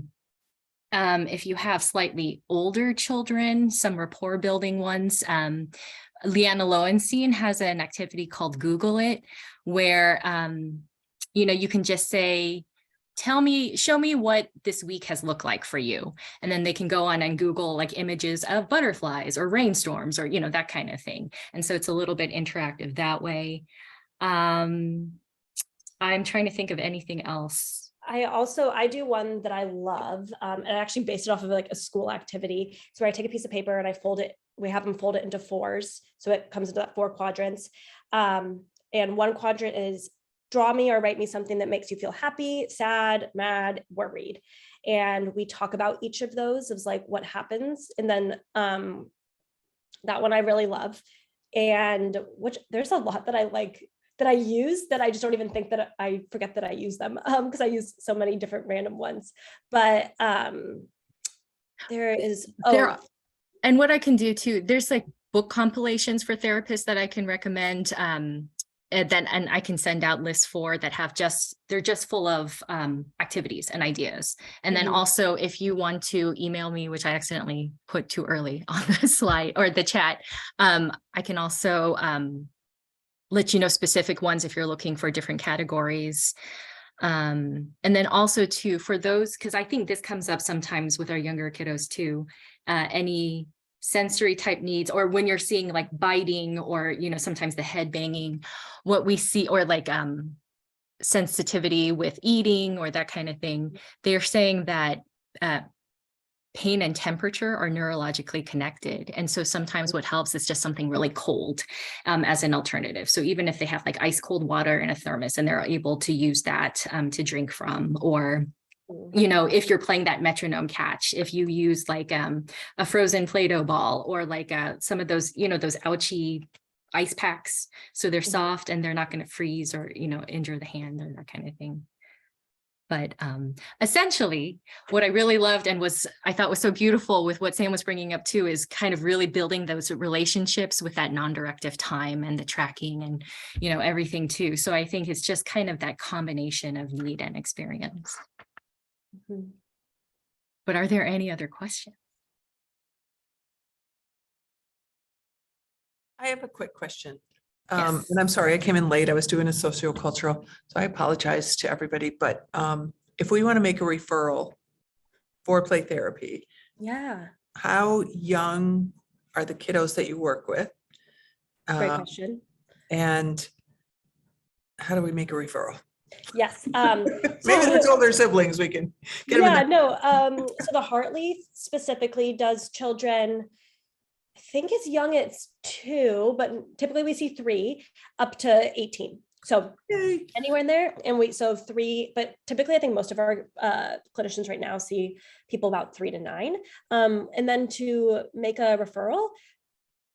If you have slightly older children, some rapport building ones, Leanna Lowenstein has an activity called Google It, where you can just say, show me what this week has looked like for you. And then they can go on and Google like images of butterflies or rainstorms or, that kind of thing. And so it's a little bit interactive that way. I'm trying to think of anything else. I do one that I love, and I actually based it off of like a school activity. So I take a piece of paper and I fold it. We have them fold it into 4s. So it comes into that 4 quadrants. And one quadrant is draw me or write me something that makes you feel happy, sad, mad, worried. And we talk about each of those as like what happens. And then that one I really love. And there's a lot that I like that I use that I just don't even think that I forget that I use them because I use so many different random ones. But there is, and what I can do too, there's like book compilations for therapists that I can recommend. And I can send out lists for that have they're just full of activities and ideas. And then also if you want to email me, which I accidentally put too early on the slide or the chat, I can also let you know specific ones if you're looking for different categories. And then also too, for those, because I think this comes up sometimes with our younger kiddos too, any sensory type needs, or when you're seeing like biting or, sometimes the head banging, what we see, or like sensitivity with eating or that kind of thing, they're saying that pain and temperature are neurologically connected. And so sometimes what helps is just something really cold as an alternative. So even if they have like ice cold water in a thermos and they're able to use that to drink from, or you know, if you're playing that metronome catch, if you use like a frozen Play-Doh ball, or like some of those, you know, those ouchy ice packs. So they're soft and they're not going to freeze or, you know, injure the hand or that kind of thing. But essentially, what I really loved and I thought was so beautiful with what Sam was bringing up too, is kind of really building those relationships with that non-directive time and the tracking and, you know, everything too. So I think it's just kind of that combination of need and experience. Mhm. But are there any other questions? I have a quick question. Yes. And I'm sorry, I came in late. I was doing a sociocultural, so I apologize to everybody. But if we want to make a referral for play therapy, Yeah, how young are the kiddos that you work with? great question. And how do we make a referral? Yes. Maybe there's older siblings we can get them. Yeah, no. So the Hartley specifically does children, I think as young as 2, but typically we see 3 up to 18. So Yay. anywhere in there. And so 3, but typically I think most of our clinicians right now see people about 3 to 9. And then to make a referral,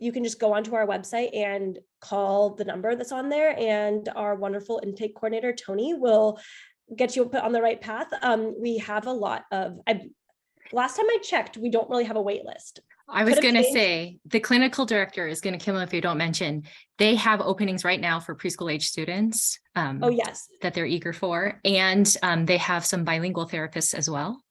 you can just go onto our website and call the number that's on there, and our wonderful intake coordinator, Tony, will get you put on the right path. We have a lot of, last time I checked, we don't really have a wait list. I was Could have going to changed. say the clinical director is going to kill me if you don't mention they have openings right now for preschool age students Oh, yes. that they're eager for. And they have some bilingual therapists as well.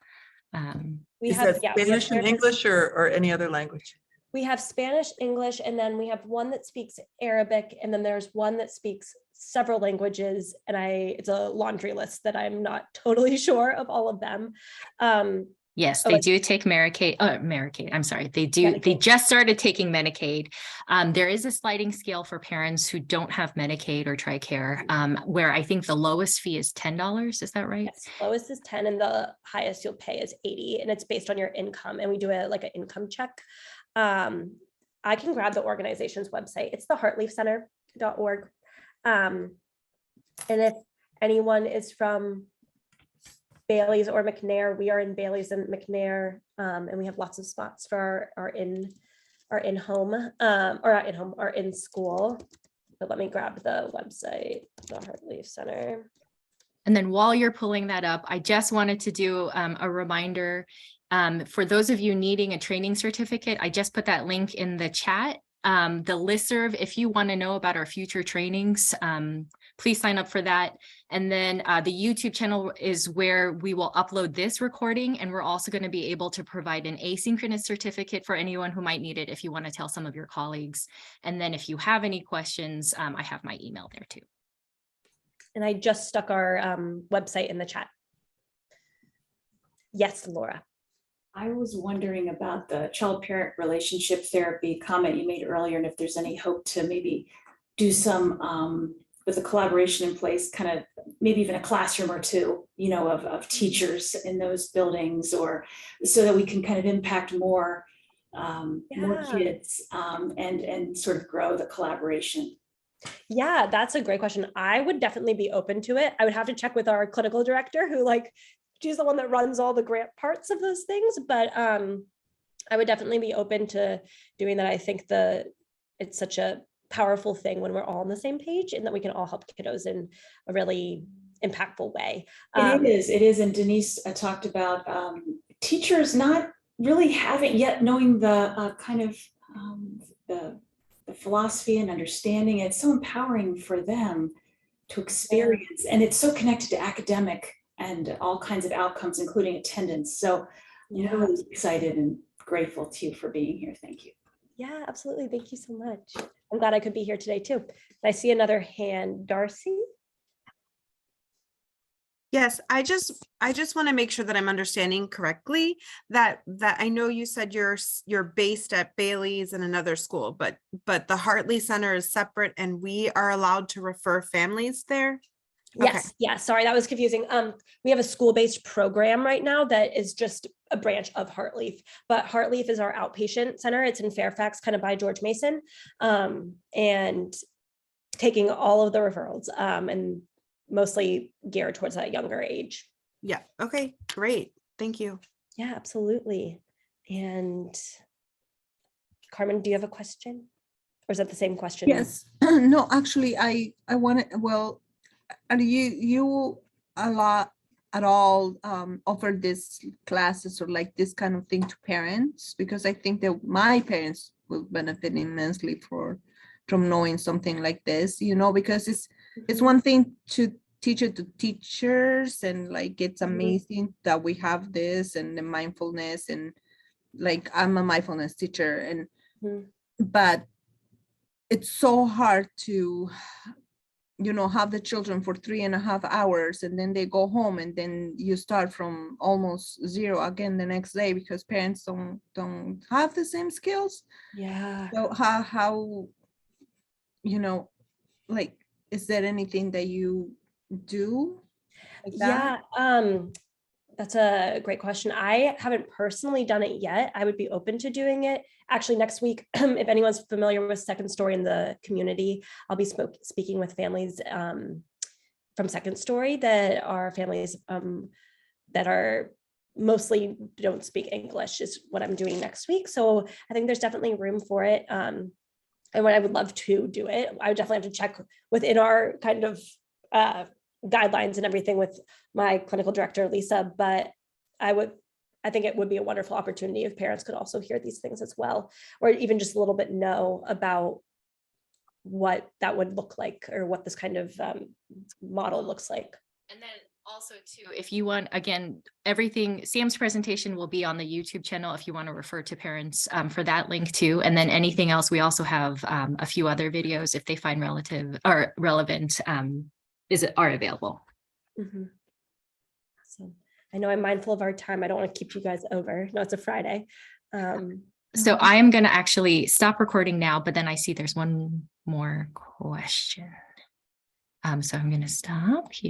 We Is have, that yeah, we have Spanish and therapists. English or any other language? We have Spanish, English, and then we have one that speaks Arabic, and then there's one that speaks several languages, and it's a laundry list that I'm not totally sure of all of them. Yes, Oh, they it's- do take Medicaid. I'm sorry. They do. They Medicaid. just started taking Medicaid. There is a sliding scale for parents who don't have Medicaid or TRICARE, where I think the lowest fee is $10. Is that right? Yes, lowest is 10 and the highest you'll pay is 80, and it's based on your income, and we do like an income check. I can grab the organization's website. It's the heartleafcenter.org. And if anyone is from Bailey's or McNair, we are in Bailey's and McNair, and we have lots of spots for our in school. But let me grab the website, the Heartleaf Center. And then while you're pulling that up, I just wanted to do a reminder for those of you needing a training certificate. I just put that link in the chat. The listserv, if you want to know about our future trainings, please sign up for that. And then the YouTube channel is where we will upload this recording. And we're also going to be able to provide an asynchronous certificate for anyone who might need it if you want to tell some of your colleagues. And then if you have any questions, I have my email there too. And I just stuck our website in the chat. Yes, Laura. I was wondering about the child-parent relationship therapy comment you made earlier, and if there's any hope to maybe do some with a collaboration in place, kind of maybe even a classroom or two, you know, of teachers in those buildings, or so that we can kind of impact more kids and sort of grow the collaboration. Yeah, that's a great question. I would definitely be open to it. I would have to check with our clinical director, who she's the one that runs all the grant parts of those things, but I would definitely be open to doing that. I think it's such a powerful thing when we're all on the same page, and that we can all help kiddos in a really impactful way. It is. And Denise talked about teachers not really having yet knowing the kind of the philosophy and understanding. It's so empowering for them to experience, and it's so connected to academic and all kinds of outcomes, including attendance. So I'm really excited and grateful to you for being here. Thank you. Yeah, absolutely. Thank you so much. I'm glad I could be here today too. I see another hand, Darcy. Yes, I just want to make sure that I'm understanding correctly that I know you said you're based at Bailey's in another school, but the Hartley Center is separate and we are allowed to refer families there. Okay. Yes, yeah, sorry, that was confusing. We have a school-based program right now that is just a branch of Heartleaf, but Heartleaf is our outpatient center. It's in Fairfax, kind of by George Mason. And taking all of the referrals, and mostly geared towards that younger age. Yeah. Okay, great. Thank you. Yeah, absolutely. And Carmen, do you have a question? Or is that the same question? Yes, no, actually, I want to, well, are you a lot at all offer this classes or like this kind of thing to parents? Because I think that my parents will benefit immensely from knowing something like this, because it's one thing to teach it to teachers, and like it's amazing that we have this and the mindfulness, and like I'm a mindfulness teacher, and but it's so hard to have the children for 3.5 hours, and then they go home, and then you start from almost zero again the next day, because parents don't have the same skills. Yeah. So how like, is there anything that you do like that? Yeah, that's a great question. I haven't personally done it yet. I would be open to doing it. Actually, next week, if anyone's familiar with Second Story in the community, I'll be speaking with families from Second Story that are families that are mostly don't speak English, is what I'm doing next week. So I think there's definitely room for it. And when I would love to do it, I would definitely have to check within our kind of guidelines and everything with my clinical director, Lisa, but I think it would be a wonderful opportunity if parents could also hear these things as well, or even just a little bit know about what that would look like, or what this kind of model looks like. And then also too, if you want, again, everything, Sam's presentation will be on the YouTube channel if you want to refer to parents for that link too. And then anything else, we also have a few other videos if they find relevant are available. Awesome. I know I'm mindful of our time. I don't want to keep you guys over. No, it's a Friday. So I am going to actually stop recording now, but then I see there's one more question. So I'm going to stop here.